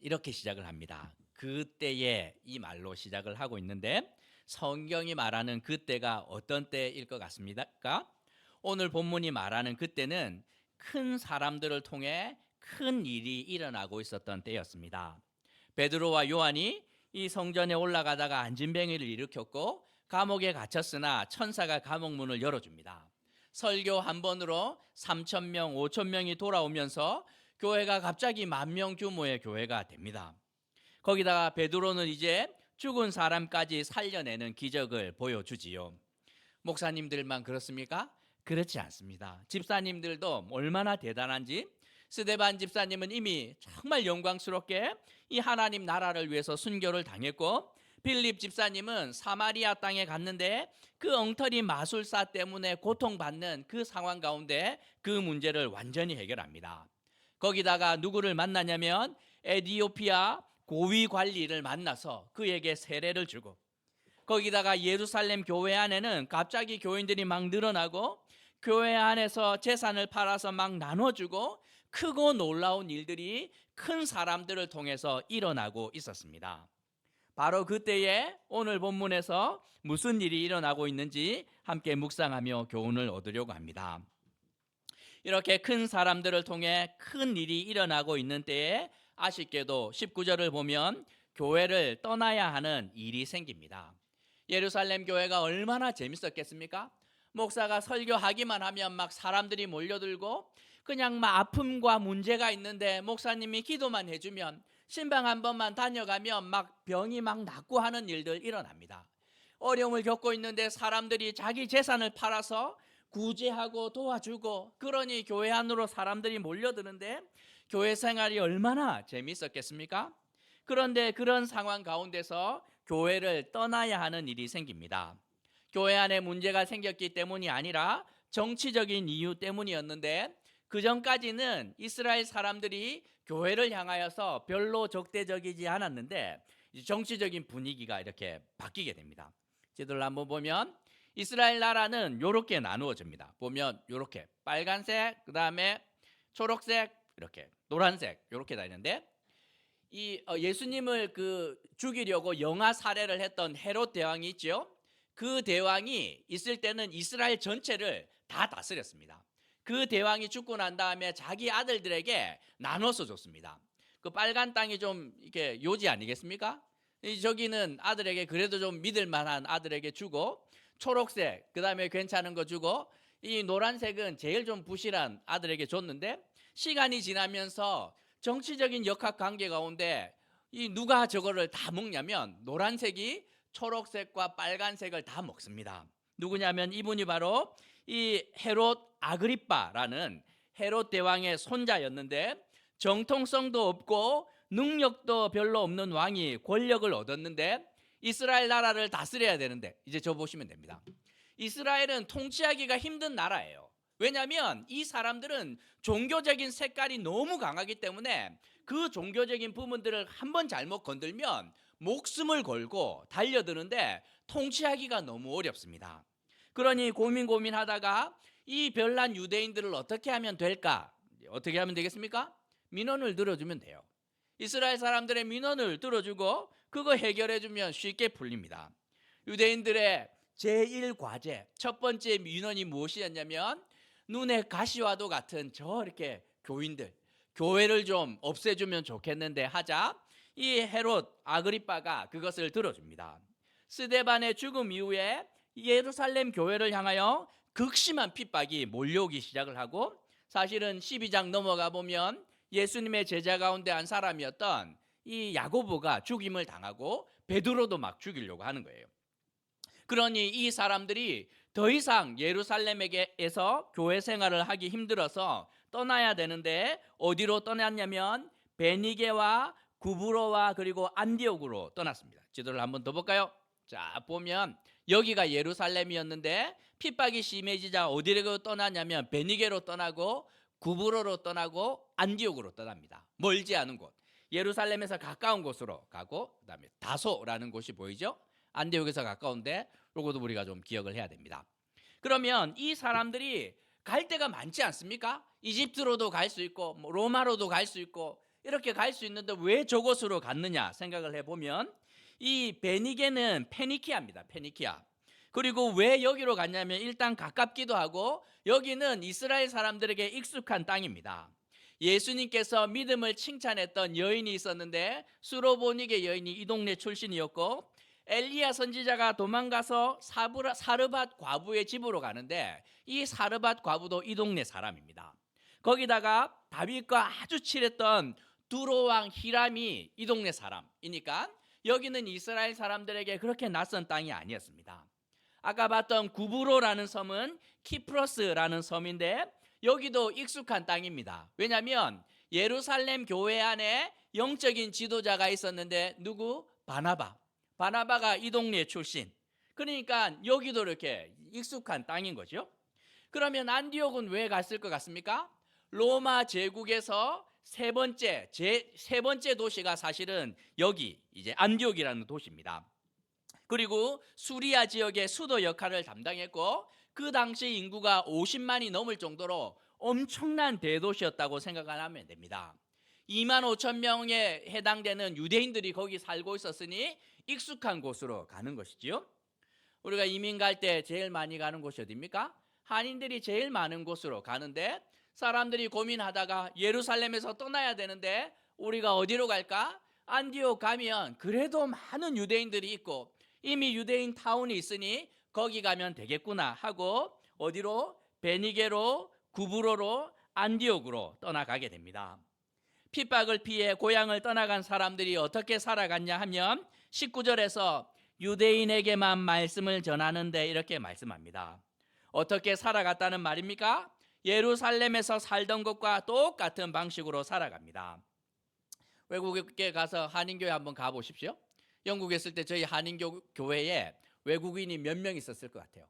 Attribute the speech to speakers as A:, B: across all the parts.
A: 이렇게 시작을 합니다. 그때에 이 말로 시작을 하고 있는데 성경이 말하는 그때가 어떤 때일 것 같습니까? 오늘 본문이 말하는 그때는 큰 사람들을 통해 큰 일이 일어나고 있었던 때였습니다. 베드로와 요한이 이 성전에 올라가다가 안진뱅이를 일으켰고 감옥에 갇혔으나 천사가 감옥 문을 열어줍니다. 설교 한 번으로 3천 명, 5천 명이 돌아오면서 교회가 갑자기 10,000명 규모의 교회가 됩니다. 거기다가 베드로는 이제 죽은 사람까지 살려내는 기적을 보여주지요. 목사님들만 그렇습니까? 그렇지 않습니다. 집사님들도 얼마나 대단한지, 스데반 집사님은 이미 정말 영광스럽게 이 하나님 나라를 위해서 순교를 당했고, 빌립 집사님은 사마리아 땅에 갔는데 그 엉터리 마술사 때문에 고통받는 그 상황 가운데 그 문제를 완전히 해결합니다. 거기다가 누구를 만나냐면 에디오피아 고위 관리를 만나서 그에게 세례를 주고, 거기다가 예루살렘 교회 안에는 갑자기 교인들이 막 늘어나고 교회 안에서 재산을 팔아서 막 나눠주고 크고 놀라운 일들이 큰 사람들을 통해서 일어나고 있었습니다. 바로 그때에 오늘 본문에서 무슨 일이 일어나고 있는지 함께 묵상하며 교훈을 얻으려고 합니다. 이렇게 큰 사람들을 통해 큰 일이 일어나고 있는 때에 아쉽게도 19절을 보면 교회를 떠나야 하는 일이 생깁니다. 예루살렘 교회가 얼마나 재밌었겠습니까? 목사가 설교하기만 하면 막 사람들이 몰려들고 그냥 막 아픔과 문제가 있는데 목사님이 기도만 해주면 신방 한 번만 다녀가면 막 병이 막 낫고 하는 일들 일어납니다. 어려움을 겪고 있는데 사람들이 자기 재산을 팔아서 구제하고 도와주고, 그러니 교회 안으로 사람들이 몰려드는데 교회 생활이 얼마나 재밌었겠습니까? 그런데 그런 상황 가운데서 교회를 떠나야 하는 일이 생깁니다. 교회 안에 문제가 생겼기 때문이 아니라 정치적인 이유 때문이었는데, 그 전까지는 이스라엘 사람들이 교회를 향하여서 별로 적대적이지 않았는데 정치적인 분위기가 이렇게 바뀌게 됩니다. 지도를 한번 보면 이스라엘 나라는 이렇게 나누어집니다. 보면 이렇게 빨간색, 그 다음에 초록색, 이렇게 노란색 이렇게 다 있는데, 이 예수님을 죽이려고 영아 살해를 했던 헤롯 대왕이 있죠. 그 대왕이 있을 때는 이스라엘 전체를 다 다스렸습니다. 그 대왕이 죽고 난 다음에 자기 아들들에게 나눠서 줬습니다. 그 빨간 땅이 좀 이렇게 요지 아니겠습니까? 저기는 아들에게 그래도 좀 믿을 만한 아들에게 주고, 초록색 그다음에 괜찮은 거 주고, 이 노란색은 제일 좀 부실한 아들에게 줬는데, 시간이 지나면서 정치적인 역학관계 가운데 이 누가 저거를 다 먹냐면 노란색이 초록색과 빨간색을 다 먹습니다. 누구냐면 이분이 바로 이 헤롯 아그리빠라는 헤롯 대왕의 손자였는데, 정통성도 없고 능력도 별로 없는 왕이 권력을 얻었는데 이스라엘 나라를 다스려야 되는데, 이제 저 보시면 됩니다. 이스라엘은 통치하기가 힘든 나라예요. 왜냐하면 이 사람들은 종교적인 색깔이 너무 강하기 때문에 그 종교적인 부분들을 한번 잘못 건들면 목숨을 걸고 달려드는데 통치하기가 너무 어렵습니다. 그러니 고민하다가 이 별난 유대인들을 어떻게 하면 될까? 어떻게 하면 되겠습니까? 민원을 들어주면 돼요. 이스라엘 사람들의 민원을 들어주고 그거 해결해주면 쉽게 풀립니다. 유대인들의 제1과제 첫 번째 민원이 무엇이었냐면, 눈에 가시와도 같은 저렇게 교인들, 교회를 좀 없애주면 좋겠는데 하자 이 헤롯 아그리빠가 그것을 들어줍니다. 스데반의 죽음 이후에 예루살렘 교회를 향하여 극심한 핍박이 몰려오기 시작을 하고, 사실은 12장 넘어가 보면 예수님의 제자 가운데 한 사람이었던 이 야고보가 죽임을 당하고 베드로도 막 죽이려고 하는 거예요. 그러니 이 사람들이 더 이상 예루살렘에서 교회 생활을 하기 힘들어서 떠나야 되는데 어디로 떠났냐면 베니게와 구브로와 그리고 안디옥으로 떠났습니다. 지도를 한번 더 볼까요? 자, 보면 여기가 예루살렘이었는데 핍박이 심해지자 어디로 떠나냐면 베니게로 떠나고 구브로로 떠나고 안디옥으로 떠납니다. 멀지 않은 곳, 예루살렘에서 가까운 곳으로 가고, 그다음에 다소라는 곳이 보이죠? 안디옥에서 가까운데 요것도 우리가 좀 기억을 해야 됩니다. 그러면 이 사람들이 갈 데가 많지 않습니까? 이집트로도 갈 수 있고 로마로도 갈 수 있고 이렇게 갈 수 있는데 왜 저곳으로 갔느냐 생각을 해보면 이 베니게는 페니키아입니다. 페니키아. 그리고 왜 여기로 갔냐면 일단 가깝기도 하고 여기는 이스라엘 사람들에게 익숙한 땅입니다. 예수님께서 믿음을 칭찬했던 여인이 있었는데 수로보니게 여인이 이 동네 출신이었고 엘리야 선지자가 도망가서 사르밧 과부의 집으로 가는데 이 사르밧 과부도 이 동네 사람입니다. 거기다가 다윗과 아주 친했던 두로 왕 히람이 이 동네 사람이니까 여기는 이스라엘 사람들에게 그렇게 낯선 땅이 아니었습니다. 아까 봤던 구브로라는 섬은 키프로스라는 섬인데 여기도 익숙한 땅입니다. 왜냐하면 예루살렘 교회 안에 영적인 지도자가 있었는데 누구? 바나바가 이 동네 출신. 그러니까 여기도 이렇게 익숙한 땅인 거죠. 그러면 안디옥은 왜 갔을 것 같습니까? 로마 제국에서 세 번째 도시가 사실은 여기 이제 안디옥이라는 도시입니다. 그리고 수리아 지역의 수도 역할을 담당했고 그 당시 인구가 50만이 넘을 정도로 엄청난 대도시였다고 생각하면 됩니다. 2만 5천 명에 해당되는 유대인들이 거기 살고 있었으니 익숙한 곳으로 가는 것이지요. 우리가 이민 갈 때 제일 많이 가는 곳이 어디입니까? 한인들이 제일 많은 곳으로 가는데 사람들이 고민하다가 예루살렘에서 떠나야 되는데 우리가 어디로 갈까? 안디옥 가면 그래도 많은 유대인들이 있고 이미 유대인 타운이 있으니 거기 가면 되겠구나 하고 어디로? 베니게로, 구브로로, 안디옥으로 떠나가게 됩니다. 핍박을 피해 고향을 떠나간 사람들이 어떻게 살아갔냐 하면 19절에서 유대인에게만 말씀을 전하는데 이렇게 말씀합니다. 어떻게 살아갔다는 말입니까? 예루살렘에서 살던 것과 똑같은 방식으로 살아갑니다. 외국에 가서 한인교회 한번 가보십시오. 영국에 있을 때 저희 한인교회에 외국인이 몇 명 있었을 것 같아요.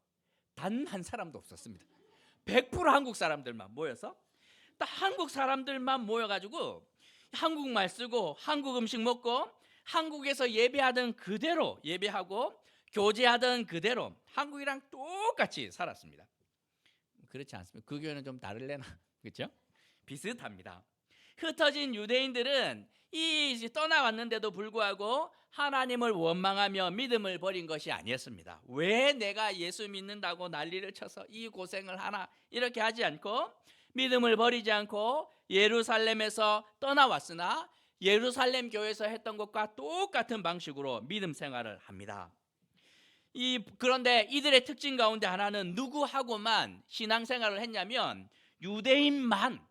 A: 단 한 사람도 없었습니다. 100% 한국 사람들만 모여서 딱 한국 사람들만 모여가지고 한국말 쓰고 한국 음식 먹고 한국에서 예배하던 그대로 예배하고 교제하던 그대로 한국이랑 똑같이 살았습니다. 그렇지 않습니까? 그 교회는 좀 다를래나? 그렇죠? 비슷합니다. 흩어진 유대인들은 이 떠나왔는데도 불구하고 하나님을 원망하며 믿음을 버린 것이 아니었습니다. 왜 내가 예수 믿는다고 난리를 쳐서 이 고생을 하나 이렇게 하지 않고 믿음을 버리지 않고 예루살렘에서 떠나왔으나 예루살렘 교회에서 했던 것과 똑같은 방식으로 믿음 생활을 합니다. 그런데 이들의 특징 가운데 하나는 누구하고만 신앙생활을 했냐면 유대인만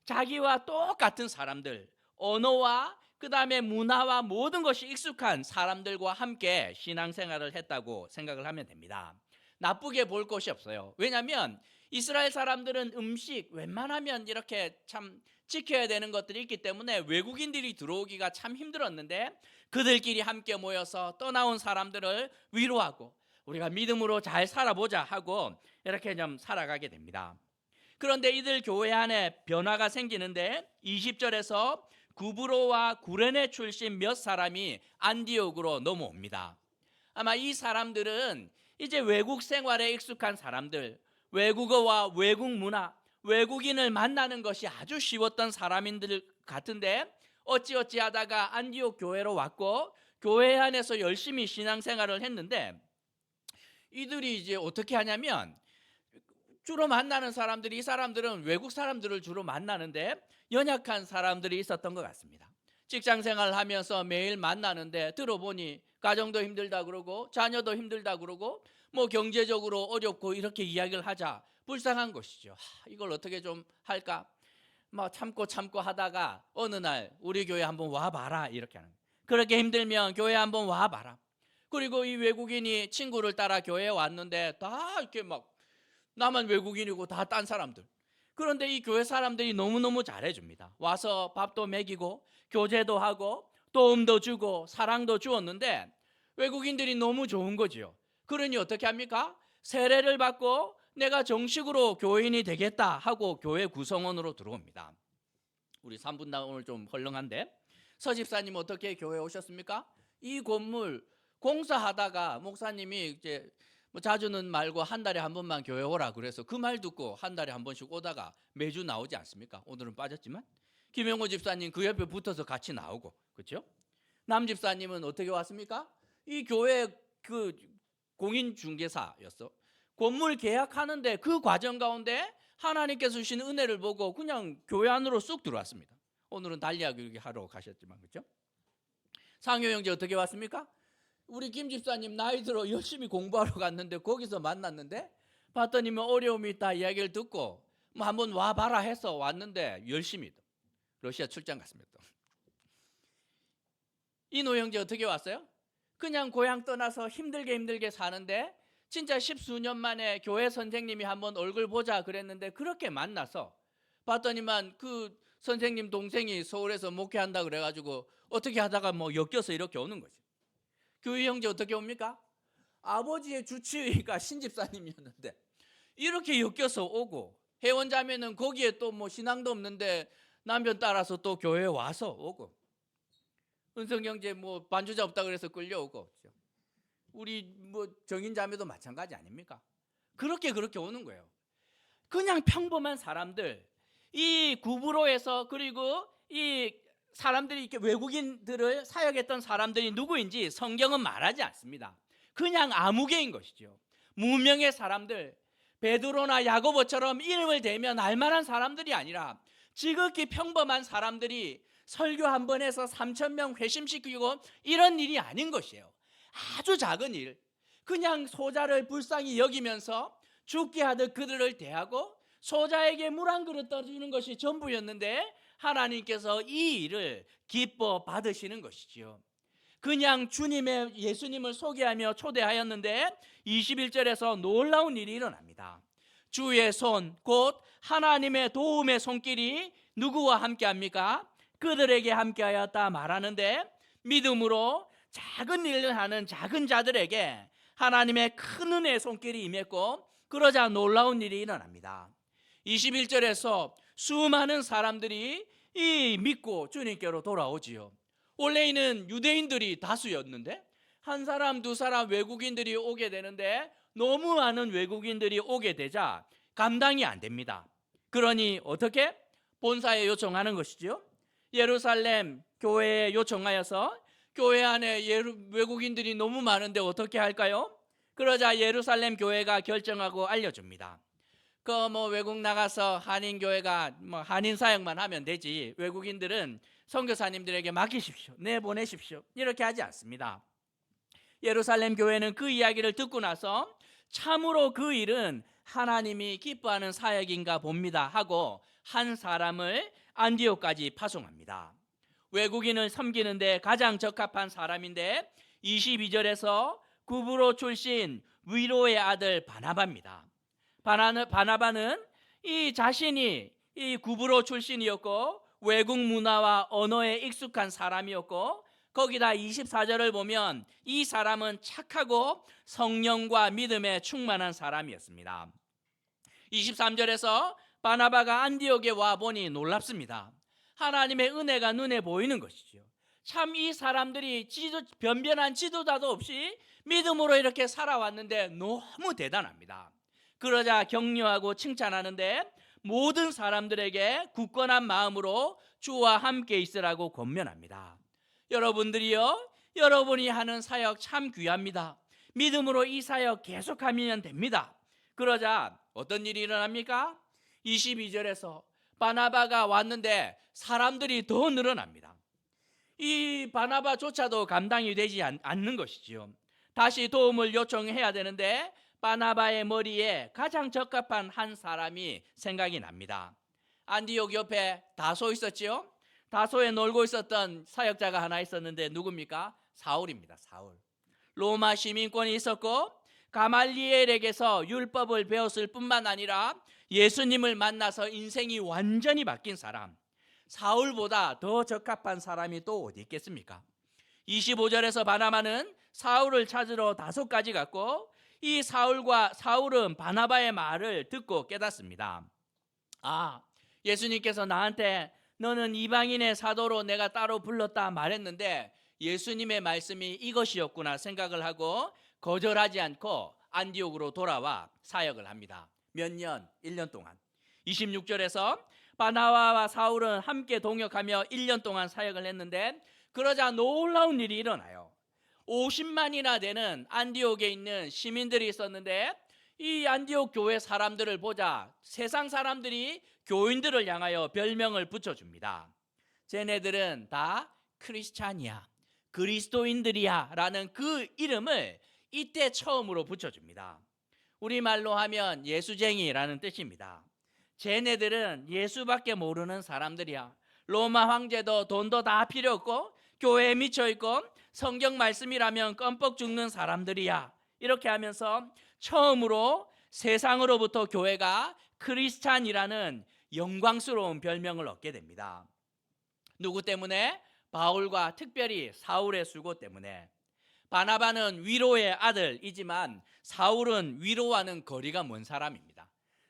A: 자기와 똑같은 사람들, 언어와 그 다음에 문화와 모든 것이 익숙한 사람들과 함께 신앙생활을 했다고 생각을 하면 됩니다. 나쁘게 볼 것이 없어요. 왜냐하면 이스라엘 사람들은 음식 웬만하면 이렇게 참 지켜야 되는 것들이 있기 때문에 외국인들이 들어오기가 참 힘들었는데 그들끼리 함께 모여서 떠나온 사람들을 위로하고 우리가 믿음으로 잘 살아보자 하고 이렇게 좀 살아가게 됩니다. 그런데 이들 교회 안에 변화가 생기는데 20절에서 구브로와 구레네 출신 몇 사람이 안디옥으로 넘어옵니다. 아마 이 사람들은 이제 외국 생활에 익숙한 사람들, 외국어와 외국 문화, 외국인을 만나는 것이 아주 쉬웠던 사람인들 같은데 어찌어찌 하다가 안디옥 교회로 왔고 교회 안에서 열심히 신앙생활을 했는데 이들이 이제 어떻게 하냐면 주로 만나는 사람들이 이 사람들은 외국 사람들을 주로 만나는데 연약한 사람들이 있었던 것 같습니다. 직장 생활을 하면서 매일 만나는데 들어보니 가정도 힘들다 그러고 자녀도 힘들다 그러고 뭐 경제적으로 어렵고 이렇게 이야기를 하자 불쌍한 것이죠. 이걸 어떻게 좀 할까? 뭐 참고 하다가 어느 날 우리 교회 한번 와봐라 이렇게 하는 거예요. 그렇게 힘들면 교회 한번 와봐라. 그리고 이 외국인이 친구를 따라 교회에 왔는데 다 이렇게 막 나만 외국인이고 다 딴 사람들. 그런데 이 교회 사람들이 너무너무 잘해줍니다. 와서 밥도 먹이고 교제도 하고 도움도 주고 사랑도 주었는데 외국인들이 너무 좋은 거죠. 그러니 어떻게 합니까? 세례를 받고 내가 정식으로 교인이 되겠다 하고 교회 구성원으로 들어옵니다. 우리 3분당 오늘 좀 헐렁한데 서집사님 어떻게 교회 오셨습니까? 이 건물 공사하다가 목사님이 이제 뭐 자주는 말고 한 달에 한 번만 교회 오라 그래서 그 말 듣고 한 달에 한 번씩 오다가 매주 나오지 않습니까? 오늘은 빠졌지만 김영호 집사님 그 옆에 붙어서 같이 나오고, 그렇죠? 남 집사님은 어떻게 왔습니까? 이 교회 그 공인중개사였어. 건물 계약하는데 그 과정 가운데 하나님께서 주신 은혜를 보고 그냥 교회 안으로 쑥 들어왔습니다. 오늘은 달리아 교육 하러 가셨지만, 그렇죠? 상효 형제 어떻게 왔습니까? 우리 김 집사님 나이 들어 열심히 공부하러 갔는데 거기서 만났는데 봤더니 뭐 어려움이 있다 이야기를 듣고 뭐 한번 와봐라 해서 왔는데 열심히 러시아 출장 갔습니다. 이노 형제 어떻게 왔어요? 그냥 고향 떠나서 힘들게 사는데 진짜 십수년 만에 교회 선생님이 한번 얼굴 보자 그랬는데 그렇게 만나서 봤더니만 그 선생님 동생이 서울에서 목회한다 그래가지고 어떻게 하다가 뭐 엮여서 이렇게 오는 거죠. 교회 형제 어떻게 옵니까? 아버지의 주치의가 신집사님이었는데 이렇게 엮여서 오고, 회원자매는 거기에 또 뭐 신앙도 없는데 남편 따라서 또 교회에 와서 오고, 은성 형제 뭐 반주자 없다 그래서 끌려오고, 우리 뭐 정인자매도 마찬가지 아닙니까? 그렇게 오는 거예요. 그냥 평범한 사람들, 이 구브로에서, 그리고 이 사람들이 이렇게 외국인들을 사역했던 사람들이 누구인지 성경은 말하지 않습니다. 그냥 아무개인 것이죠. 무명의 사람들, 베드로나 야고보처럼 이름을 대면 알만한 사람들이 아니라 지극히 평범한 사람들이 설교 한 번 해서 3,000명 회심시키고 이런 일이 아닌 것이에요. 아주 작은 일, 그냥 소자를 불쌍히 여기면서 죽게 하듯 그들을 대하고 소자에게 물 한 그릇 떠주는 것이 전부였는데 하나님께서 이 일을 기뻐 받으시는 것이지요. 그냥 예수님을 소개하며 초대하였는데 21절에서 놀라운 일이 일어납니다. 주의 손, 곧 하나님의 도움의 손길이 누구와 함께합니까? 그들에게 함께하였다 말하는데, 믿음으로 작은 일을 하는 작은 자들에게 하나님의 큰 은혜의 손길이 임했고, 그러자 놀라운 일이 일어납니다. 21절에서 수많은 사람들이 이 믿고 주님께로 돌아오지요. 원래는 유대인들이 다수였는데 한 사람 두 사람 외국인들이 오게 되는데 너무 많은 외국인들이 오게 되자 감당이 안 됩니다. 그러니 어떻게? 본사에 요청하는 것이죠. 예루살렘 교회에 요청하여서 교회 안에 외국인들이 너무 많은데 어떻게 할까요? 그러자 예루살렘 교회가 결정하고 알려줍니다. 그 뭐 외국 나가서 한인 교회가 뭐 한인 사역만 하면 되지, 외국인들은 선교사님들에게 맡기십시오, 내보내십시오, 이렇게 하지 않습니다. 예루살렘 교회는 그 이야기를 듣고 나서 참으로 그 일은 하나님이 기뻐하는 사역인가 봅니다 하고 한 사람을 안디옥까지 파송합니다. 외국인을 섬기는데 가장 적합한 사람인데 22절에서 구브로 출신 위로의 아들 바나바입니다. 바나바는 이 자신이 이 구브로 출신이었고 외국 문화와 언어에 익숙한 사람이었고, 거기다 24절을 보면 이 사람은 착하고 성령과 믿음에 충만한 사람이었습니다. 23절에서 바나바가 안디옥에 와 보니 놀랍습니다. 하나님의 은혜가 눈에 보이는 것이죠. 참 이 사람들이 변변한 지도자도 없이 믿음으로 이렇게 살아왔는데 너무 대단합니다. 그러자 격려하고 칭찬하는데 모든 사람들에게 굳건한 마음으로 주와 함께 있으라고 권면합니다. 여러분들이요, 여러분이 하는 사역 참 귀합니다. 믿음으로 이 사역 계속하면 됩니다. 그러자 어떤 일이 일어납니까? 22절에서 바나바가 왔는데 사람들이 더 늘어납니다. 이 바나바조차도 감당이 되지 않는 것이지요. 다시 도움을 요청해야 되는데 바나바의 머리에 가장 적합한 한 사람이 생각이 납니다. 안디옥 옆에 다소 있었지요. 다소에 놀고 있었던 사역자가 하나 있었는데 누굽니까? 사울입니다. 사울. 로마 시민권이 있었고 가말리엘에게서 율법을 배웠을 뿐만 아니라 예수님을 만나서 인생이 완전히 바뀐 사람, 사울보다 더 적합한 사람이 또 어디 있겠습니까? 25절에서 바나바는 사울을 찾으러 다소까지 갔고, 이 사울은 바나바의 말을 듣고 깨닫습니다. 아, 예수님께서 나한테 너는 이방인의 사도로 내가 따로 불렀다 말했는데 예수님의 말씀이 이것이었구나 생각을 하고 거절하지 않고 안디옥으로 돌아와 사역을 합니다. 몇 년? 1년 동안. 26절에서 바나바와 사울은 함께 동역하며 1년 동안 사역을 했는데 그러자 놀라운 일이 일어나요. 50만이나 되는 안디옥에 있는 시민들이 있었는데 이 안디옥 교회 사람들을 보자 세상 사람들이 교인들을 향하여 별명을 붙여줍니다. 쟤네들은 다 크리스찬이야, 그리스도인들이야 라는 그 이름을 이때 처음으로 붙여줍니다. 우리말로 하면 예수쟁이라는 뜻입니다. 쟤네들은 예수밖에 모르는 사람들이야. 로마 황제도 돈도 다 필요 없고 교회에 미쳐있고 성경 말씀이라면 껌뻑 죽는 사람들이야. 이렇게 하면서 처음으로 세상으로부터 교회가 크리스찬이라는 영광스러운 별명을 얻게 됩니다. 누구 때문에? 바울과 특별히 사울의 수고 때문에. 바나바는 위로의 아들이지만 사울은 위로와는 거리가 먼 사람입니다.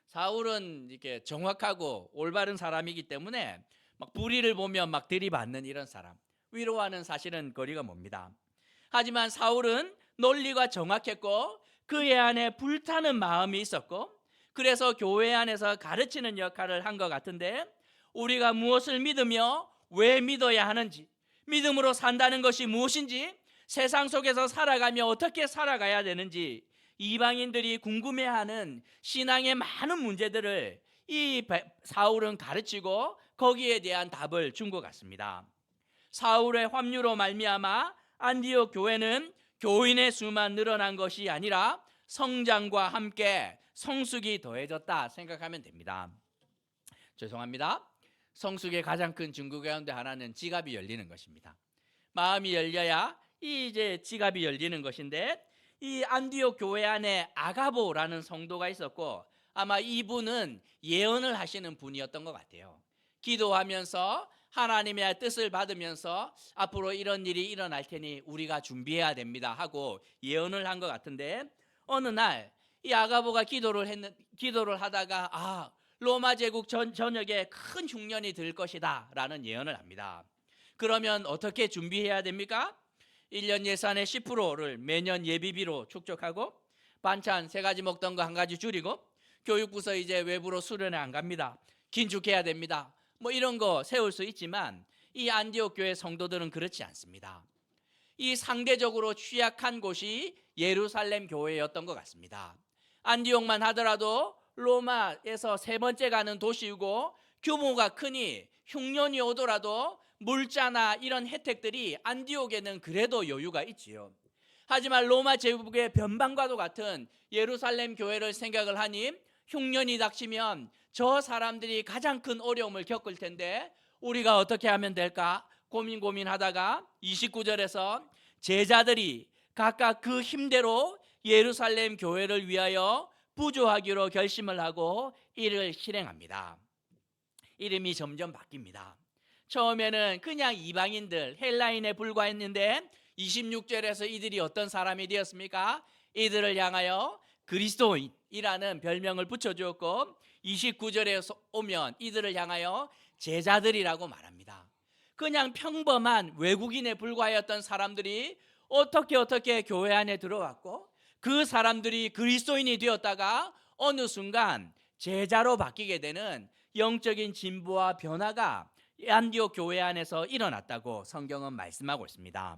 A: 사울은 이렇게 정확하고 올바른 사람이기 때문에 막 불의를 보면 막 들이받는 이런 사람. 위로와는 사실은 거리가 멉니다. 하지만 사울은 논리가 정확했고 그의 안에 불타는 마음이 있었고 그래서 교회 안에서 가르치는 역할을 한 것 같은데 우리가 무엇을 믿으며 왜 믿어야 하는지, 믿음으로 산다는 것이 무엇인지, 세상 속에서 살아가며 어떻게 살아가야 되는지 이방인들이 궁금해하는 신앙의 많은 문제들을 이 사울은 가르치고 거기에 대한 답을 준 것 같습니다. 사울의 합류로 말미암아 안디옥 교회는 교인의 수만 늘어난 것이 아니라 성장과 함께 성숙이 더해졌다 생각하면 됩니다. 죄송합니다. 성숙의 가장 큰 증거 가운데 하나는 지갑이 열리는 것입니다. 마음이 열려야 이제 지갑이 열리는 것인데 이 안디옥 교회 안에 아가보라는 성도가 있었고 아마 이분은 예언을 하시는 분이었던 것 같아요. 기도하면서 하나님의 뜻을 받으면서 앞으로 이런 일이 일어날 테니 우리가 준비해야 됩니다 하고 예언을 한 것 같은데 어느 날 이 아가보가 기도를 하다가 로마 제국 전역에 큰 흉년이 들 것이다 라는 예언을 합니다. 그러면 어떻게 준비해야 됩니까? 1년 예산의 10%를 매년 예비비로 축적하고 반찬 3가지 먹던 거 1가지 줄이고 교육부서 이제 외부로 수련회 안 갑니다. 긴축해야 됩니다. 뭐 이런 거 세울 수 있지만 이 안디옥 교회 성도들은 그렇지 않습니다. 이 상대적으로 취약한 곳이 예루살렘 교회였던 것 같습니다. 안디옥만 하더라도 로마에서 3번째 가는 도시이고 규모가 크니 흉년이 오더라도 물자나 이런 혜택들이 안디옥에는 그래도 여유가 있지요. 하지만 로마 제국의 변방과도 같은 예루살렘 교회를 생각을 하니 흉년이 닥치면 저 사람들이 가장 큰 어려움을 겪을 텐데 우리가 어떻게 하면 될까 고민하다가 29절에서 제자들이 각각 그 힘대로 예루살렘 교회를 위하여 부조하기로 결심을 하고 이를 실행합니다. 이름이 점점 바뀝니다. 처음에는 그냥 이방인들 헬라인에 불과했는데 26절에서 이들이 어떤 사람이 되었습니까? 이들을 향하여 그리스도인이라는 별명을 붙여주었고 29절에 오면 이들을 향하여 제자들이라고 말합니다. 그냥 평범한 외국인에 불과했던 사람들이 어떻게 교회 안에 들어왔고 그 사람들이 그리스도인이 되었다가 어느 순간 제자로 바뀌게 되는 영적인 진보와 변화가 안디옥 교회 안에서 일어났다고 성경은 말씀하고 있습니다.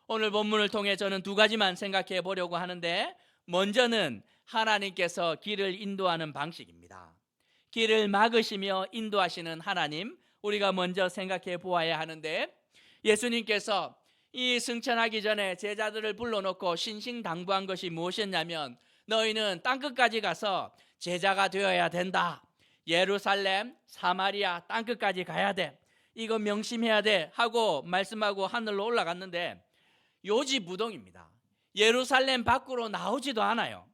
A: 오늘 본문을 통해 저는 2가지만 생각해 보려고 하는데 먼저는 하나님께서 길을 인도하는 방식입니다. 길을 막으시며 인도하시는 하나님 우리가 먼저 생각해 보아야 하는데 예수님께서 이 승천하기 전에 제자들을 불러놓고 신신당부한 것이 무엇이었냐면 너희는 땅끝까지 가서 제자가 되어야 된다. 예루살렘, 사마리아 땅끝까지 가야 돼. 이거 명심해야 돼 하고 말씀하고 하늘로 올라갔는데 요지부동입니다. 예루살렘 밖으로 나오지도 않아요.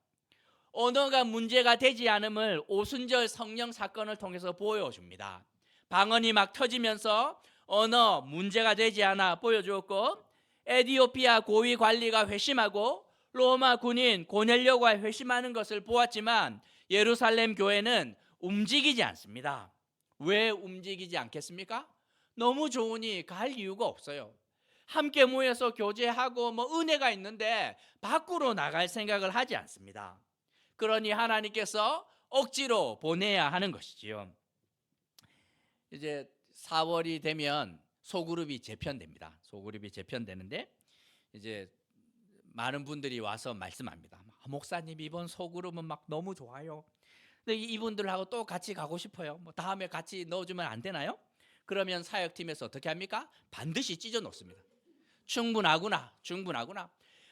A: 언어가 문제가 되지 않음을 오순절 성령 사건을 통해서 보여줍니다. 방언이 막 터지면서 언어 문제가 되지 않아 보여주었고 에디오피아 고위 관리가 회심하고 로마 군인 고넬료가 회심하는 것을 보았지만 예루살렘 교회는 움직이지 않습니다. 왜 움직이지 않겠습니까? 너무 좋으니 갈 이유가 없어요. 함께 모여서 교제하고 은혜가 있는데 밖으로 나갈 생각을 하지 않습니다. 그러니 하나님께서 억지로 보내야 하는 것이지요. 이제 4월이 되면 소그룹이 재편됩니다. 소그룹이 재편되는데 이제 많은 분들이 와서 말씀합니다. 목사님 이번 소그룹은 막 너무 좋아요. 근데 이분들하고 또 같이 가고 싶어요. 뭐 다음에 같이 넣어주면 안 되나요? 그러면 사역팀에서 어떻게 합니까? 반드시 찢어 놓습니다. 충분하구나, 충분하구나,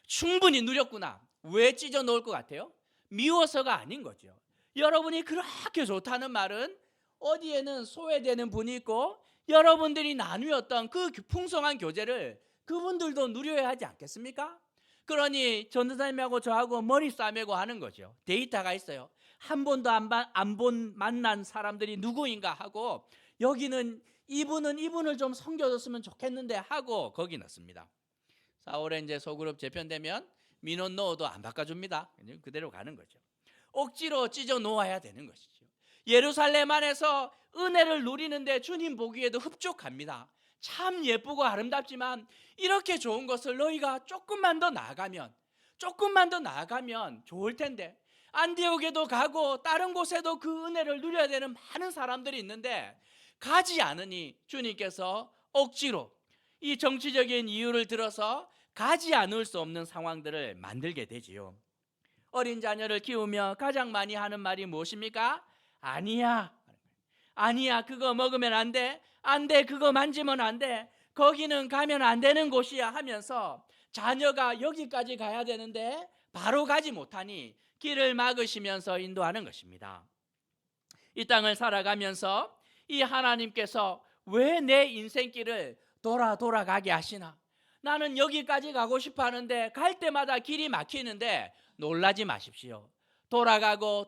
A: 충분히 누렸구나. 왜 찢어 놓을 것 같아요? 미워서가 아닌 거죠. 여러분이 그렇게 좋다는 말은 어디에는 소외되는 분이 있고 여러분들이 나누었던 그 풍성한 교제를 그분들도 누려야 하지 않겠습니까? 그러니 전도사님하고 저하고 머리 싸매고 하는 거죠. 데이터가 있어요. 한 번도 안 본 만난 사람들이 누구인가 하고 여기는 이분을 좀 섬겨줬으면 좋겠는데 하고 거기 넣습니다. 4월에 이제 소그룹 재편되면 민원 넣어도 안 바꿔줍니다. 그대로 가는 거죠. 억지로 찢어 놓아야 되는 것이죠. 예루살렘 안에서 은혜를 누리는데 주님 보기에도 흡족합니다. 참 예쁘고 아름답지만 이렇게 좋은 것을 너희가 조금만 더 나아가면 좋을 텐데, 안디옥에도 가고 다른 곳에도 그 은혜를 누려야 되는 많은 사람들이 있는데 가지 않으니 주님께서 억지로 이 정치적인 이유를 들어서 가지 않을 수 없는 상황들을 만들게 되지요. 어린 자녀를 키우며 가장 많이 하는 말이 무엇입니까? 아니야, 아니야, 그거 먹으면 안 돼, 안 돼, 그거 만지면 안 돼, 거기는 가면 안 되는 곳이야 하면서 자녀가 여기까지 가야 되는데 바로 가지 못하니 길을 막으시면서 인도하는 것입니다. 이 땅을 살아가면서 이 하나님께서 왜 내 인생길을 돌아가게 하시나? 나는 여기까지 가고 싶어 하는데 갈 때마다 길이 막히는데 놀라지 마십시오. 돌아가고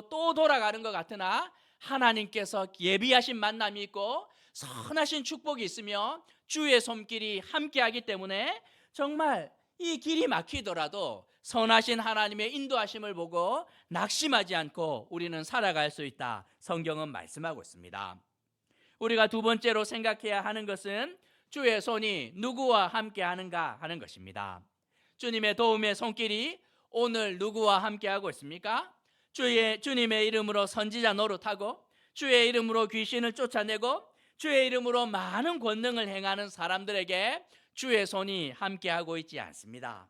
A: 또 돌아가는 것 같으나 하나님께서 예비하신 만남이 있고 선하신 축복이 있으며 주의 손길이 함께하기 때문에 정말 이 길이 막히더라도 선하신 하나님의 인도하심을 보고 낙심하지 않고 우리는 살아갈 수 있다. 성경은 말씀하고 있습니다. 우리가 두 번째로 생각해야 하는 것은 주의 손이 누구와 함께 하는가 하는 것입니다. 주님의 도움의 손길이 오늘 누구와 함께 하고 있습니까? 주님의 이름으로 선지자 노릇하고 주의 이름으로 귀신을 쫓아내고 주의 이름으로 많은 권능을 행하는 사람들에게 주의 손이 함께하고 있지 않습니다.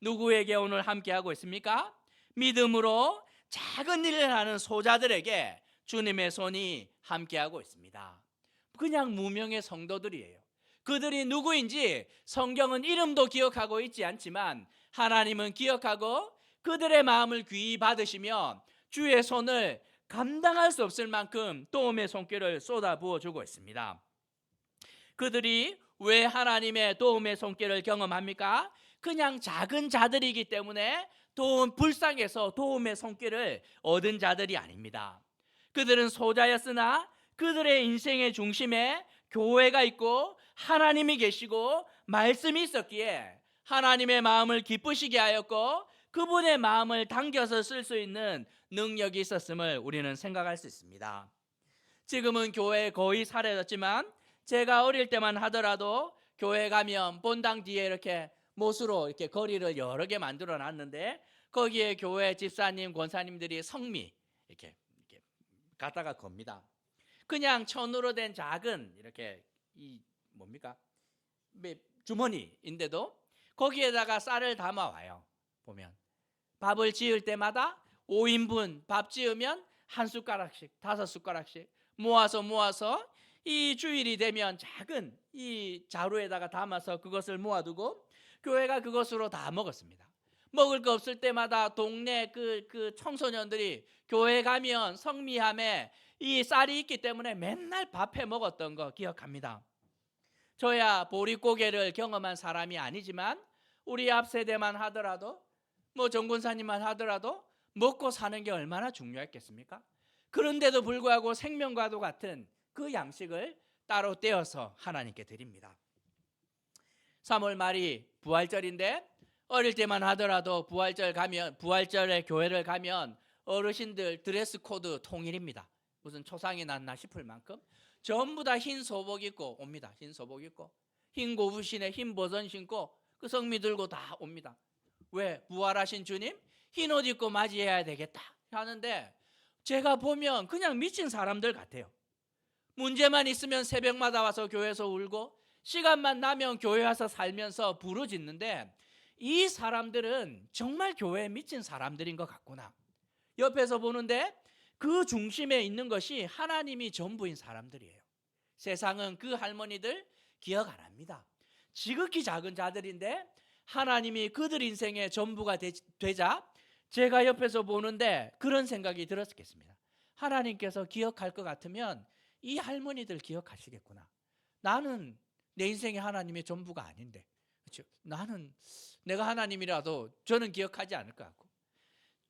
A: 누구에게 오늘 함께하고 있습니까? 믿음으로 작은 일을 하는 소자들에게 주님의 손이 함께하고 있습니다. 그냥 무명의 성도들이에요. 그들이 누구인지 성경은 이름도 기억하고 있지 않지만 하나님은 기억하고 그들의 마음을 귀히 받으시며 주의 손을 감당할 수 없을 만큼 도움의 손길을 쏟아부어 주고 있습니다. 그들이 왜 하나님의 도움의 손길을 경험합니까? 그냥 작은 자들이기 때문에 불쌍해서 도움의 손길을 얻은 자들이 아닙니다. 그들은 소자였으나 그들의 인생의 중심에 교회가 있고 하나님이 계시고 말씀이 있었기에 하나님의 마음을 기쁘시게 하였고 그분의 마음을 당겨서 쓸 수 있는 능력이 있었음을 우리는 생각할 수 있습니다. 지금은 교회 거의 사라졌지만 제가 어릴 때만 하더라도 교회 가면 본당 뒤에 이렇게 못으로 이렇게 거리를 여러 개 만들어 놨는데 거기에 교회 집사님, 권사님들이 성미 이렇게 갖다가 겁니다. 그냥 천으로 된 작은 이렇게 이 뭡니까? 주머니인데도 거기에다가 쌀을 담아 와요. 보면 밥을 지을 때마다 5인분 밥 지으면 한 숟가락씩, 5숟가락씩 모아서 이 주일이 되면 작은 이 자루에다가 담아서 그것을 모아두고 교회가 그것으로 다 먹었습니다. 먹을 거 없을 때마다 동네 그 청소년들이 교회 가면 성미함에 이 쌀이 있기 때문에 맨날 밥해 먹었던 거 기억합니다. 저야 보릿고개를 경험한 사람이 아니지만 우리 앞 세대만 하더라도 뭐 정군사님만 하더라도 먹고 사는 게 얼마나 중요했겠습니까? 그런데도 불구하고 생명과도 같은 그 양식을 따로 떼어서 하나님께 드립니다. 3월 말이 부활절인데 어릴 때만 하더라도 부활절에 교회를 가면 어르신들 드레스 코드 통일입니다. 무슨 초상이 났나 싶을 만큼 전부 다 흰 소복 입고 옵니다. 흰 소복 입고 흰 고무신에 흰 버선 신고 그 성미 들고 다 옵니다. 왜? 부활하신 주님 흰 옷 입고 맞이해야 되겠다 하는데 제가 보면 그냥 미친 사람들 같아요. 문제만 있으면 새벽마다 와서 교회에서 울고 시간만 나면 교회 와서 살면서 부르짖는데 이 사람들은 정말 교회에 미친 사람들인 것 같구나. 옆에서 보는데 그 중심에 있는 것이 하나님이 전부인 사람들이에요. 세상은 그 할머니들 기억 안 합니다. 지극히 작은 자들인데 하나님이 그들 인생의 전부가 되자 제가 옆에서 보는데 그런 생각이 들었겠습니다. 하나님께서 기억할 것 같으면 이 할머니들 기억하시겠구나. 나는 내 인생의 하나님의 전부가 아닌데, 그렇죠? 나는 내가 하나님이라도 저는 기억하지 않을 것 같고,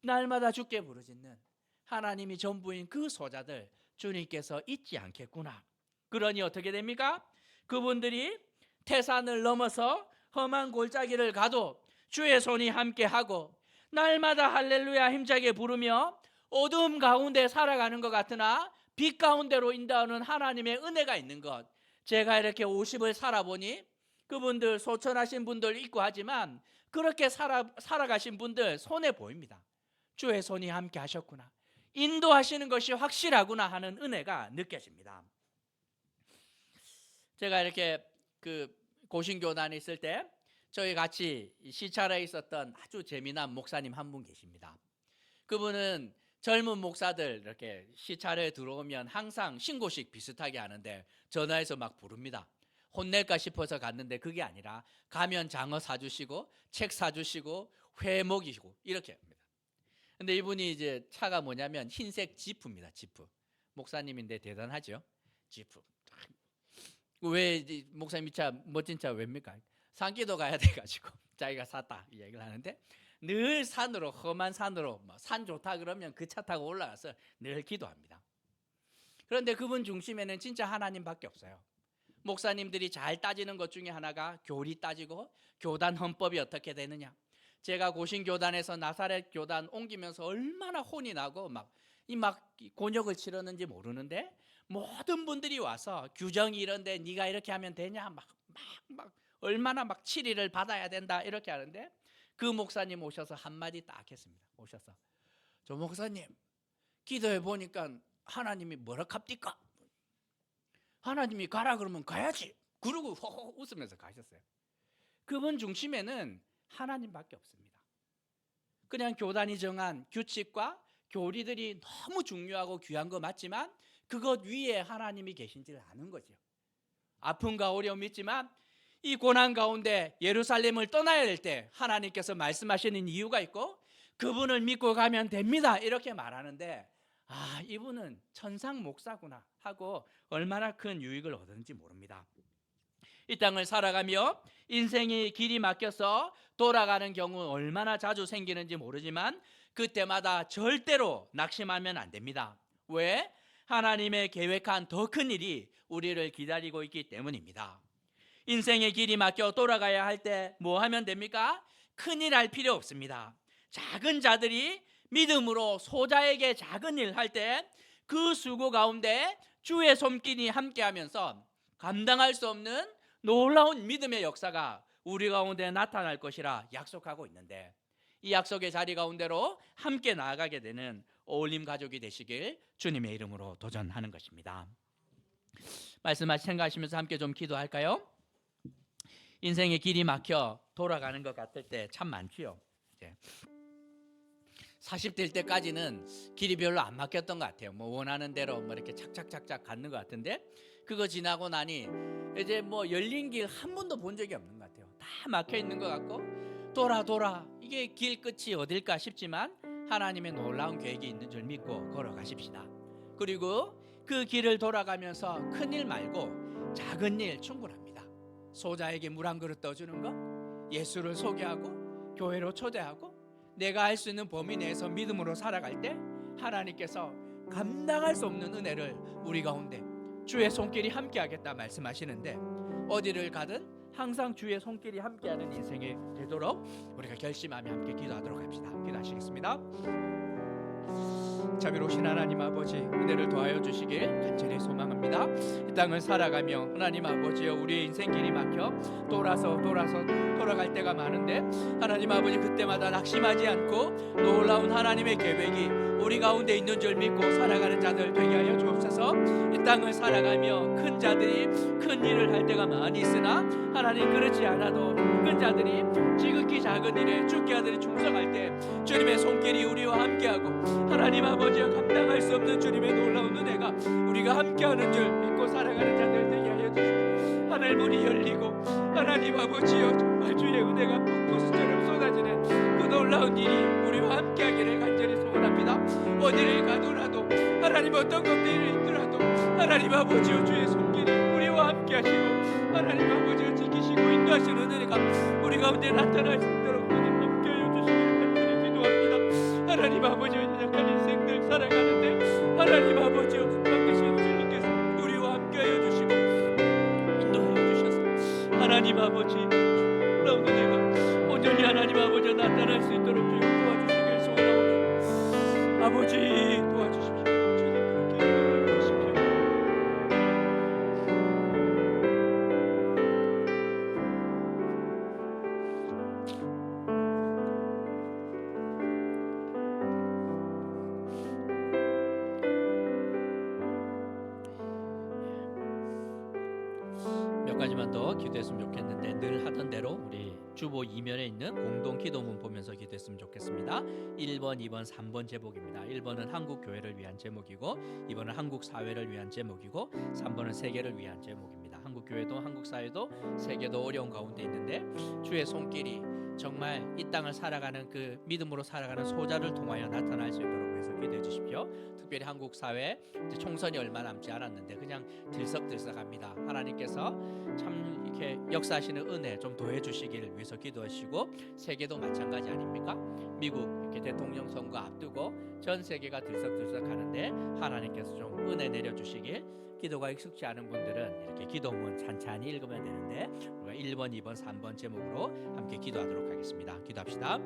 A: 날마다 주께 부르짖는 하나님이 전부인 그 소자들 주님께서 잊지 않겠구나. 그러니 어떻게 됩니까? 그분들이 태산을 넘어서 험한 골짜기를 가도 주의 손이 함께하고 날마다 할렐루야 힘차게 부르며 어둠 가운데 살아가는 것 같으나 빛 가운데로 인도하는 하나님의 은혜가 있는 것. 제가 이렇게 50을 살아보니 그분들 소천하신 분들 있고 하지만 그렇게 살아가신 분들 손에 보입니다. 주의 손이 함께 하셨구나. 인도하시는 것이 확실하구나 하는 은혜가 느껴집니다. 제가 이렇게 고신교단에 있을 때 저희 같이 시찰에 있었던 아주 재미난 목사님 한 분 계십니다. 그분은 젊은 목사들 이렇게 시찰에 들어오면 항상 신고식 비슷하게 하는데 전화해서 막 부릅니다. 혼낼까 싶어서 갔는데 그게 아니라 가면 장어 사주시고 책 사주시고 회 먹이시고 이렇게 합니다. 근데 이분이 이제 차가 뭐냐면 흰색 지프입니다. 지프. 목사님인데 대단하죠. 지프. 왜 목사님 이 차 멋진 차 왜입니까? 산기도 가야 돼가지고 자기가 샀다 이 얘기를 하는데 늘 산으로 험한 산으로 산 좋다 그러면 그 차 타고 올라가서 늘 기도합니다. 그런데 그분 중심에는 진짜 하나님밖에 없어요. 목사님들이 잘 따지는 것 중에 하나가 교리 따지고 교단 헌법이 어떻게 되느냐. 제가 고신교단에서 나사렛 교단 옮기면서 얼마나 혼이 나고 막 곤욕을 치렀는지 모르는데 모든 분들이 와서 규정이 이런데 네가 이렇게 하면 되냐 막 얼마나 막 치리를 받아야 된다 이렇게 하는데 그 목사님 오셔서 한마디 딱 했습니다. 오셔서 저 목사님 기도해 보니까 하나님이 뭐라 합니까? 하나님이 가라 그러면 가야지. 그러고 호호 웃으면서 가셨어요. 그분 중심에는 하나님밖에 없습니다. 그냥 교단이 정한 규칙과 교리들이 너무 중요하고 귀한 거 맞지만 그것 위에 하나님이 계신지를 아는 거죠. 아픔과 어려움이 있지만 이 고난 가운데 예루살렘을 떠나야 될 때 하나님께서 말씀하시는 이유가 있고 그분을 믿고 가면 됩니다 이렇게 말하는데 이분은 천상 목사구나 하고 얼마나 큰 유익을 얻었는지 모릅니다. 이 땅을 살아가며 인생이 길이 막혀서 돌아가는 경우 얼마나 자주 생기는지 모르지만 그때마다 절대로 낙심하면 안 됩니다. 왜? 하나님의 계획한 더 큰 일이 우리를 기다리고 있기 때문입니다. 인생의 길이 막혀 돌아가야 할 때 뭐 하면 됩니까? 큰일 할 필요 없습니다. 작은 자들이 믿음으로 소자에게 작은 일 할 때 그 수고 가운데 주의 손길이 함께하면서 감당할 수 없는 놀라운 믿음의 역사가 우리 가운데 나타날 것이라 약속하고 있는데 이 약속의 자리 가운데로 함께 나아가게 되는 어울림 가족이 되시길 주님의 이름으로 도전하는 것입니다. 말씀하시 생각하시면서 함께 좀 기도할까요? 인생의 길이 막혀 돌아가는 것 같을 때 참 많지요. 40대일 때까지는 길이 별로 안 막혔던 것 같아요. 원하는 대로 이렇게 착착착착 가는 것 같은데 그거 지나고 나니 이제 열린 길 한 번도 본 적이 없는 것 같아요. 다 막혀 있는 것 같고 돌아 이게 길 끝이 어딜까 싶지만 하나님의 놀라운 계획이 있는 줄 믿고 걸어가십시다. 그리고 그 길을 돌아가면서 큰일 말고 작은 일 충분합니다. 소자에게 물 한 그릇 떠주는 것, 예수를 소개하고 교회로 초대하고 내가 할 수 있는 범위 내에서 믿음으로 살아갈 때 하나님께서 감당할 수 없는 은혜를 우리 가운데 주의 손길이 함께하겠다 말씀하시는데 어디를 가든 항상 주의 손길이 함께하는 인생이 되도록 우리가 결심하며 함께 기도하도록 합시다. 기도하시겠습니다. 자비로우신 하나님 아버지, 은혜를 더하여 주시길 간절히 소망합니다. 이 땅을 살아가며 하나님 아버지여, 우리의 인생길이 막혀 돌아갈 때가 많은데, 하나님 아버지, 그때마다 낙심하지 않고 놀라운 하나님의 계획이 우리 가운데 있는 줄 믿고 살아가는 자들 되게 하여 주옵소서. 이 땅을 살아가며 큰 자들이 큰 일을 할 때가 많이 있으나, 하나님 그렇지 않아도 작은 자들이 지극히 작은 일에 주께 아들이 충성할 때 주님의 손길이 우리와 함께하고, 하나님 아버지여, 감당할 수 없는 주님의 놀라운 은혜가 우리가 함께하는 줄 믿고 살아가는 자들 되게 하여 주시고, 하늘 문이 열리고 하나님 아버지여, 정말 주의 은혜가 폭포수처럼 쏟아지는 그 놀라운 일이 우리와 함께하기를 간절히 소원합니다. 어디를 가더라도, 하나님 어떤 것들이 있더라도, 하나님 아버지여, 주의 손길이 우리와 함께하시고, 하나님 아버지여, 지키시고 인도하시는 은혜가 우리 가운데 나타날 수 있도록 주님 함께하여 주시기를 간절히 기도합니다. 하나님 아버지여, 연약한 인생들 살아가는데, 하나님 아버지여, 함께하시는 주님께서 우리와 함께하여 주시고 인도하여 주셔서, 하나님 아버지, 놀라운 은혜가 온전히 하나님 아버지여 나타날 수 있도록 주님 도와주시길 소원하오니, 아버지 도와주십시오. 주님 그렇게 인도하여 주십시오. 몇 가지만 더 기도했으면 좋겠는데, 늘 하던 대로 우리 주보 2면에 있는 공동 기도문 보면서 기도했으면 좋겠습니다. 1번, 2번, 3번 제목입니다. 1번은 한국 교회를 위한 제목이고, 2번은 한국 사회를 위한 제목이고, 3번은 세계를 위한 제목입니다. 한국 교회도 한국 사회도 세계도 어려운 가운데 있는데, 주의 손길이 정말 이 땅을 살아가는 그 믿음으로 살아가는 소자를 통하여 나타날 수 있도록 해서 기도해 주십시오. 특별히 한국 사회 이제 총선이 얼마 남지 않았는데 그냥 들썩들썩합니다. 하나님께서 참 이렇게 역사하시는 은혜 좀 더해 주시기를 위해서 기도하시고, 세계도 마찬가지 아닙니까? 미국 이렇게 대통령 선거 앞두고 전 세계가 들썩들썩하는데 하나님께서 좀 은혜 내려 주시길, 기도가 익숙지 않은 분들은 이렇게 기도문 찬찬히 읽으면 되는데, 우리가 1번, 2번, 3번 제목으로 함께 기도하도록 하겠습니다. 기도합시다.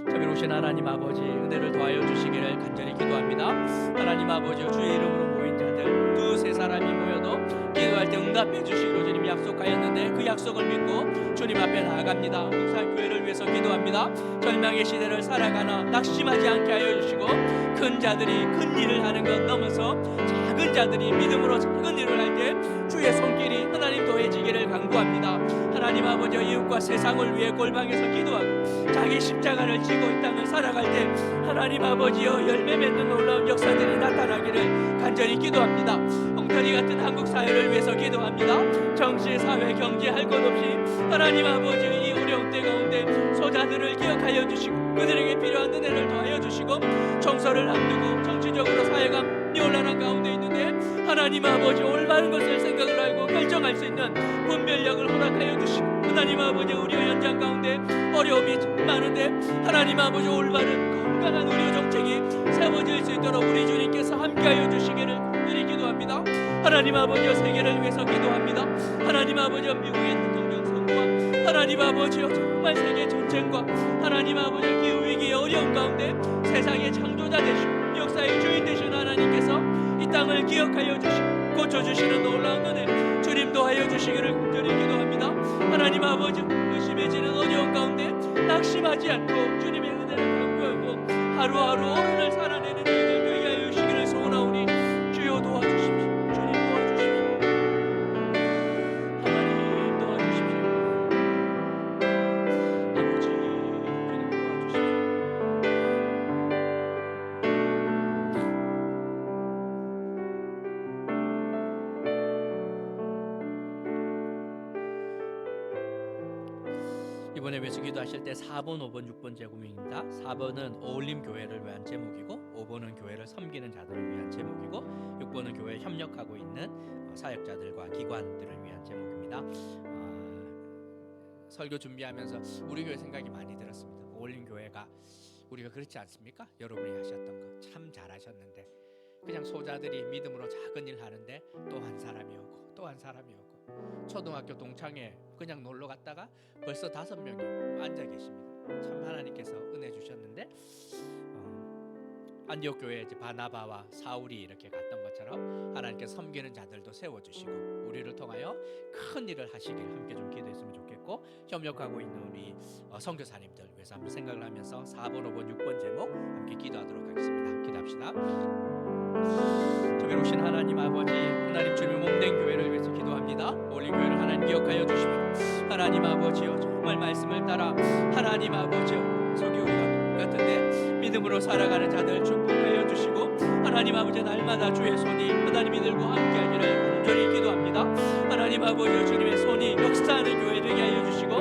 A: 자비로우신 하나님 아버지, 은혜를 더하여 주시기를 간절히 기도합니다. 하나님 아버지, 주의 이름으로 모인 자들 두세 사람이 모여도 기도할 때 응답해 주시기로 주님 약속하였는데, 그 약속을 믿고 주님 앞에 나아갑니다. 한국사교회를 위해서 기도합니다. 절망의 시대를 살아가나 낙심하지 않게 하여 주시고, 큰 자들이 큰 일을 하는 것 넘어서 작은 자들이 믿음으로 작은 일을 할 때 주의 손길이 하나님 더해지기를 간구합니다. 하나님 아버지, 이웃과 세상을 위해 골방에서 기도하고 자기 십자가를 지고 이 땅을 살아갈 때 하나님 아버지여, 열매 맺는 놀라운 역사들이 나타나기를 간절히 기도합니다. 엉터리 같은 한국 사회를 위해서 기도합니다. 정치, 사회, 경제 할 것 없이 하나님 아버지, 이 어려운 때 가운데 소자들을 기억하여 주시고 그들에게 필요한 은혜를 더하여 주시고, 총선을 앞두고 정치적으로 사회가 혼란한 가운데 있는데 하나님 아버지, 올바른 것을 생각을 하고 결정할 수 있는 분별력을 허락하여 주시고, 하나님 아버지, 의료 현장 가운데 어려움이 많은데 하나님 아버지, 올바른 건강한 의료 정책이 세워질 수 있도록 우리 주님께서 함께하여 주시기를 간절히 기도합니다. 하나님 아버지여, 세계를 위해서 기도합니다. 하나님 아버지여, 미국의 대통령 선거와 하나님 아버지여, 정말 세계 전쟁과 하나님 아버지여, 기후위기의 어려운 가운데 세상의 창조자 되시고 역사의 주인 되신 하나님께서 이 땅을 기억하여 주시고 고쳐주시는 놀라운 은혜 주님도 하여 주시기를 간절히 기도합니다. 하나님 아버지, 의심해지는 어려운 가운데 낙심하지 않고 주님의 은혜를 간구하고 하루하루 오늘을 살아내는 일들 되게 하여 주시기를 소원하오니, 주여 도와주십시오. 주님 도와주십시오. 하나님 도와주십시오. 아버지, 주님 도와주십시오. 이번에 외수 기도하실 때 4번, 5번, 6번 제목입니다. 4번은 어울림 교회를 위한 제목이고, 5번은 교회를 섬기는 자들을 위한 제목이고, 6번은 교회에 협력하고 있는 사역자들과 기관들을 위한 제목입니다. 설교 준비하면서 우리 교회 생각이 많이 들었습니다. 어울림 교회가 우리가 그렇지 않습니까? 여러분이 하셨던 거 참 잘하셨는데, 그냥 소자들이 믿음으로 작은 일 하는데 또 한 사람이 오고 또 한 사람이 오고, 초등학교 동창회 그냥 놀러 갔다가 벌써 5명이 앉아 계십니다. 참 하나님께서 은혜 주셨는데, 안디옥 교회에 이제 바나바와 사울이 이렇게 갔던 것처럼 하나님께서 섬기는 자들도 세워주시고 우리를 통하여 큰 일을 하시길 함께 좀 기도했으면 좋겠고, 협력하고 있는 우리 선교사님들 위해서 한번 생각을 하면서 4번, 5번, 6번 제목 함께 기도하도록 하겠습니다. 기도합시다. 자비로우신 하나님 아버지, 하나님 주님의 몸된 교회를 위해서 기도합니다. 올린 교회를 하나님 기억하여 주시고, 하나님 아버지여 정말 말씀을 따라 하나님 아버지여 속이 우리가 똑같은데 믿음으로 살아가는 자들 축복하여 주시고, 하나님 아버지 날마다 주의 손이 하나님 이들과 함께하기를 간절히 기도합니다. 하나님 아버지 주님의 손이 역사하는 교회 되게 하여 주시고,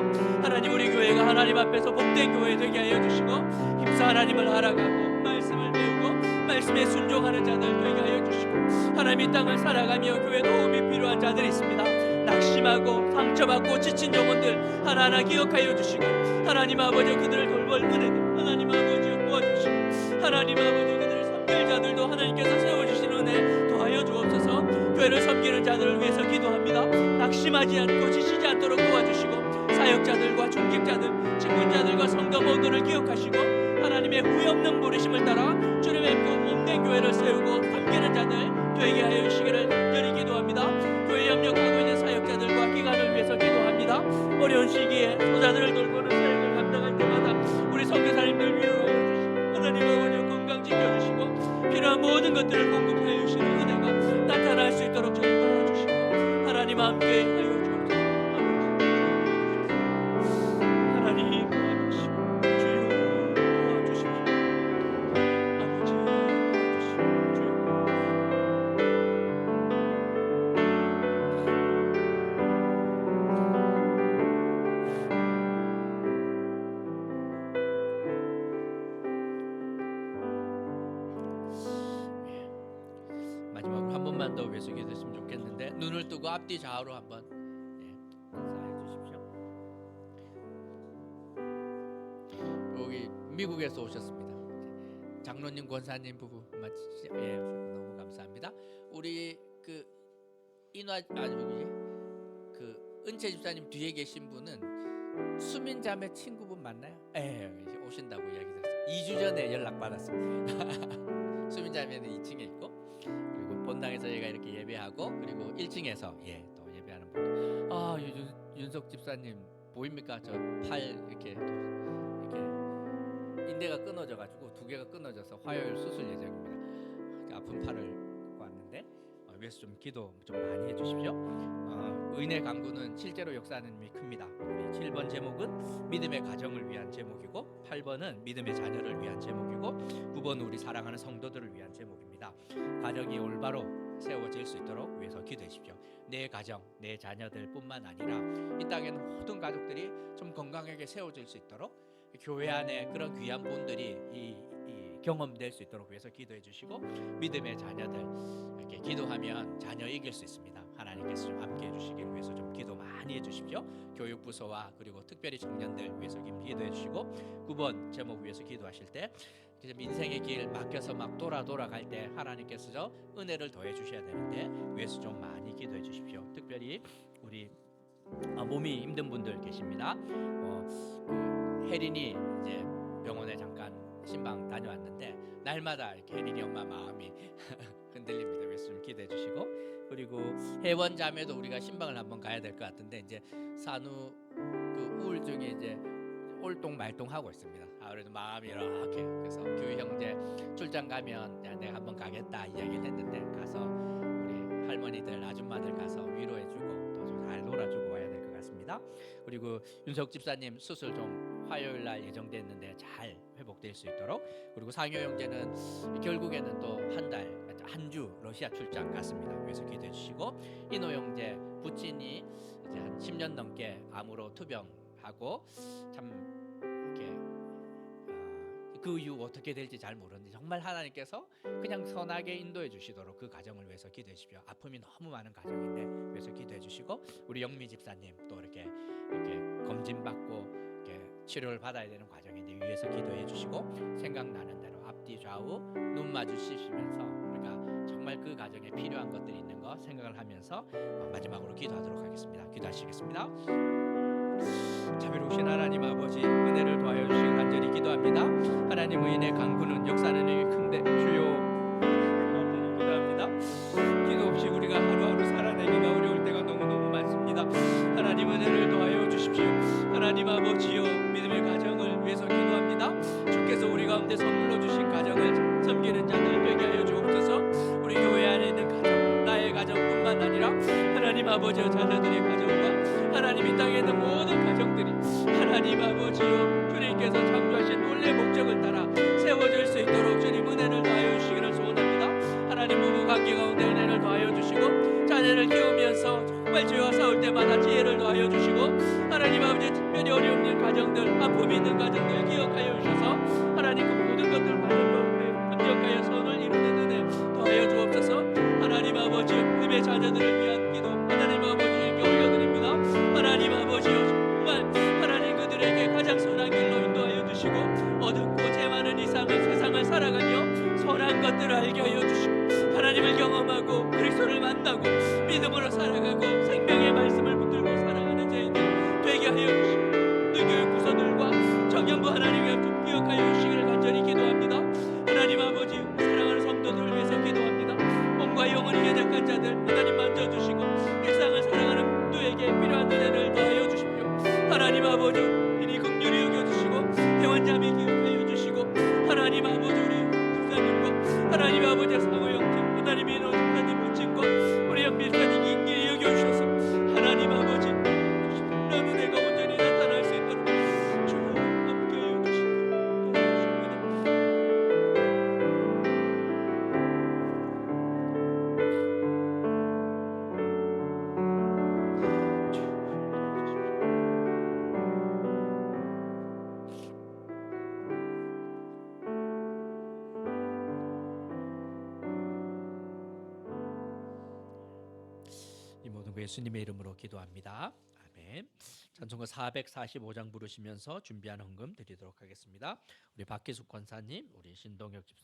A: 하나님 우리 교회가 하나님 앞에서 복된 교회 되게 하여 주시고, 힘써 하나님을 알아가고 말씀을 배우고 말씀에 순종하는 자들 되게 하여 주시고, 하나님 이 땅을 살아가며 교회 도움이 필요한 자들이 있습니다. 낙심하고 상처받고 지친 영혼들 하나하나 기억하여 주시고, 하나님 아버지 그들을 돌볼 은혜들 하나님 아버지 도와주시고, 하나님 아버지 그들을 섬길 자들도 하나님께서 세워주신 은혜 더하여 주옵소서. 교회를 섬기는 자들을 위해서 기도합니다. 낙심하지 않고 지치지 않도록 도와주시고, 사역자들과 중직자들 직분자들과 성도 모두를 기억하시고, 하나님의 후회 없는 부르심을 따라 주님의 몸된 교회를 세우고 섬기는 자들 되게 하여 주시기를 간절히 기도합니다. 교회 협력하고 있는 사역자들과 기관을 위해서 기도합니다. 어려운 시기에 소자들을 돌보는 사역을 감당할 때마다 우리 선교사님들 위로하여 주시고, 하나님 아버지 건강 지켜주시고 필요한 모든 것들을 공급하여 주시는 은혜가 나타날 수 있도록 좀 도와주시고, 하나님 함께 하여 주옵소서. 하나님 도와주시고 주여 도와주십시오. 아버지 도와주시고 주여. 마지막으로 한 번만 더 위해서 기도했으면 좋겠는데, 눈을 뜨고 앞뒤 좌우로 한번 인사해 주십시오. 여기 미국에서 오셨습니다. 장로님, 권사님 부부 너무 감사합니다. 우리 그 인화 그 은채 집사님 뒤에 계신 분은 수민자매 친구분 맞나요? 오신다고 이야기 들었어요. 2주 전에 연락 받았습니다. 수민자매는 2층에 있고, 그리고 본당에서 저희가 이렇게 예배하고, 그리고 1층에서 또 예배하는 분. 윤석 집사님 보입니까? 저 팔 이렇게 인대가 끊어져가지고 2개가 끊어져서 화요일 수술 예정입니다. 아픈 팔을 갖고 왔는데 위해서 좀 기도 좀 많이 해주십시오. 은혜 강구는 실제로 역사하는 힘이 큽니다. 우리 7번 제목은 믿음의 가정을 위한 제목이고, 8번은 믿음의 자녀를 위한 제목이고, 9번은 우리 사랑하는 성도들을 위한 제목입니다. 가정이 올바로 세워질 수 있도록 위해서 기도해 주십시오. 내 가정, 내 자녀들뿐만 아니라 이 땅에는 모든 가족들이 좀 건강하게 세워질 수 있도록, 교회 안에 그런 귀한 분들이 경험될 수 있도록 위해서 기도해 주시고, 믿음의 자녀들 이렇게 기도하면 자녀 이길 수 있습니다. 하나님께서 좀 함께 해주시길 위해서 좀 기도 많이 해주십시오. 교육부서와 그리고 특별히 청년들 위해서 기도해 주시고, 9번 제목 위해서 기도하실 때 인생의 길 막혀서 막 돌아갈 때 하나님께서 저 은혜를 더해 주셔야 되는데 위해서 좀 많이 기도해 주십시오. 특별히 우리 몸이 힘든 분들 계십니다. 혜린이 이제 병원에 잠깐 신방 다녀왔는데 날마다 이렇게 혜린이 엄마 마음이 흔들립니다. 그래서 좀 기도해 주시고, 그리고 혜원 자매도 우리가 신방을 한번 가야 될 것 같은데 이제 산후 그 우울증이 이제 올똥말똥 하고 있습니다. 그래도 마음이 이렇게, 그래서 교회 형제 출장 가면 내가 한번 가겠다 이야기를 했는데, 가서 우리 할머니들 아줌마들 가서 위로해주고 또 잘 놀아주고 와야 될 것 같습니다. 그리고 윤석 집사님 수술 좀 화요일 날 예정됐는데 잘 회복될 수 있도록, 그리고 상효 형제는 결국에는 또 한 주 러시아 출장 갔습니다. 그래서 기도해 주시고, 인호 형제 부친이 이제 한 10년 넘게 암으로 투병하고 참 이렇게 그 이후 어떻게 될지 잘 모르는데 정말 하나님께서 그냥 선하게 인도해 주시도록 그 가정을 위해서 기도해 주십시오. 아픔이 너무 많은 가정인데 위해서 기도해 주시고, 우리 영미 집사님 또 이렇게 검진받고 이렇게 치료를 받아야 되는 과정인데 위해서 기도해 주시고, 생각나는 대로 앞뒤 좌우 눈 마주치시면서 우리가 정말 그 가정에 필요한 것들이 있는 거 생각을 하면서 마지막으로 기도하도록 하겠습니다. 기도하시겠습니다. 자비로우신 하나님 아버지, 은혜를 더하여 주시길 간절히 기도합니다. 하나님 의인의 강구는 역사는 힘이 큰데 하나님 아버지여, 믿음의 가정을 위해서 기도합니다. 주께서 우리 가운데 선물로 주신 가정을 섬기는 자들 되게 하여 주옵소서. 우리 교회 안에 있는 가정, 나의 가정뿐만 아니라 하나님 아버지여, 자녀들의 가정과 하나님 이 땅에 있는 모든 가정들이 하나님 아버지여, 주님께서 창조하신 원래 목적을 따라 세워질 수 있도록 주님 은혜를 더하여 주시기를 소원합니다. 하나님 부부 관계 가운데 은혜를 더하여 주시고, 자녀를 키우면서 정말 죄와 싸울 때마다 지혜를 더하여 주시고, 하나님 아버지 특별히 어려움 있는 가정들, 아픔이 있는 가정들 기억하여 주셔서 하나님 그 모든 것들 번영하여 선을 이루는 은혜 더하여 주옵소서. 하나님 아버지, 믿음의 자녀들을 위한 기도 하나님 아버지에게 올려드립니다. 하나님 아버지여, 정말 하나님 그들에게 가장 선한 길로 인도하여 주시고, 어둡고 죄 많은 이 세상을 살아가며 선한 것들을 알게 하여 주시고, 하나님을 경험하고 그리스도를 만나고 믿음으로 살아가고 생명의 말씀을 붙들고 살아가는 자들 되게 하여 주시고, 누교육 부서들과 청년부 하나님의 좀 기억하여 주시기를 간절히 기도합니다. 하나님 아버지, 사랑하는 성도들을 위해서 기도합니다. 몸과 영혼이 연약한 자들 하나님 만져주시고, 일상을 살아가는 모두에게 필요한 은혜를 더하여 주십시오. 하나님 아버지, 이니 긍휼히 여겨주시고 회원자매 기억하여 주시고, 하나님 아버지 우리 집사님과 하나님 아버지 사모 형제, 하나님 이노 집사님 부친과 우리 영밀사님 인기에 여겨주셔서 하나님 아버지 너는 내가 온전히 나타날 수 있도록 주여 함께하여 주시고 도와주시옵소서. 이 모든 거 예수님의 이름으로 기도합니다. 아멘. 찬송가 445장 부르시면서 준비한 헌금 드리도록 하겠습니다. 우리 박기숙 권사님, 우리 신동혁 집사